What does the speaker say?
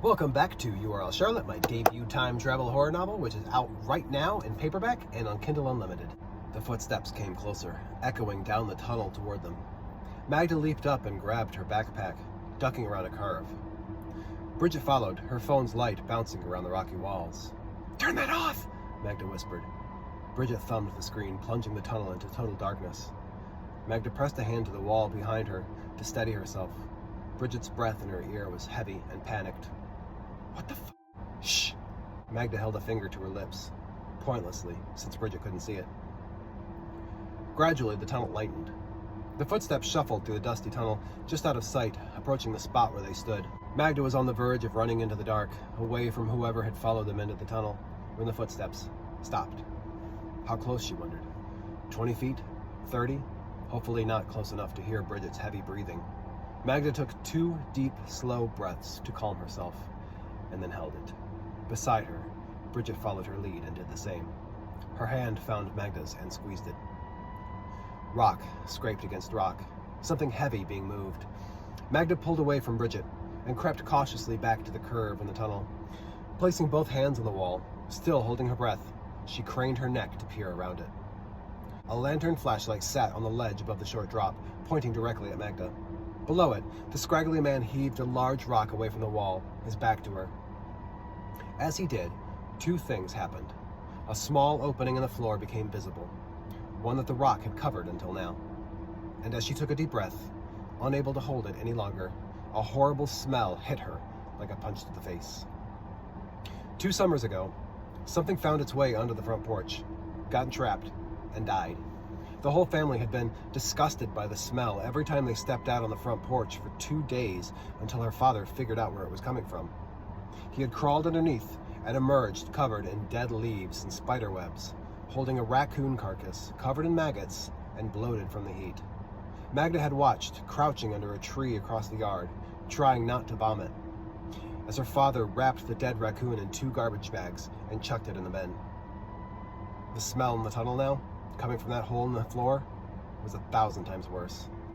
Welcome back to URL Charlotte, my debut time travel horror novel, which is out right now in paperback and on Kindle Unlimited. The footsteps came closer, echoing down the tunnel toward them. Magda leaped up and grabbed her backpack, ducking around a curve. Bridget followed, her phone's light bouncing around the rocky walls. "Turn that off!" Magda whispered. Bridget thumbed the screen, plunging the tunnel into total darkness. Magda pressed a hand to the wall behind her to steady herself. Bridget's breath in her ear was heavy and panicked. "What the f-?" "Shh!" Magda held a finger to her lips, pointlessly, since Bridget couldn't see it. Gradually, the tunnel lightened. The footsteps shuffled through the dusty tunnel, just out of sight, approaching the spot where they stood. Magda was on the verge of running into the dark, away from whoever had followed them into the tunnel, when the footsteps stopped. How close, she wondered. 20 feet? 30? Hopefully not close enough to hear Bridget's heavy breathing. Magda took 2 deep, slow breaths to calm herself, and then held it. Beside her, Bridget followed her lead and did the same. Her hand found Magda's and squeezed it. Rock scraped against rock, something heavy being moved. Magda pulled away from Bridget and crept cautiously back to the curve in the tunnel. Placing both hands on the wall, still holding her breath, she craned her neck to peer around it. A lantern flashlight sat on the ledge above the short drop, pointing directly at Magda. Below it, the scraggly man heaved a large rock away from the wall, his back to her. As he did, 2 things happened. A small opening in the floor became visible, one that the rock had covered until now. And as she took a deep breath, unable to hold it any longer, a horrible smell hit her like a punch to the face. 2 summers ago, something found its way onto the front porch, got entrapped, and died. The whole family had been disgusted by the smell every time they stepped out on the front porch for 2 days until her father figured out where it was coming from. He had crawled underneath and emerged covered in dead leaves and spider webs, holding a raccoon carcass covered in maggots and bloated from the heat. Magda had watched, crouching under a tree across the yard, trying not to vomit, as her father wrapped the dead raccoon in 2 garbage bags and chucked it in the bin. The smell in the tunnel now, coming from that hole in the floor, was 1,000 times worse.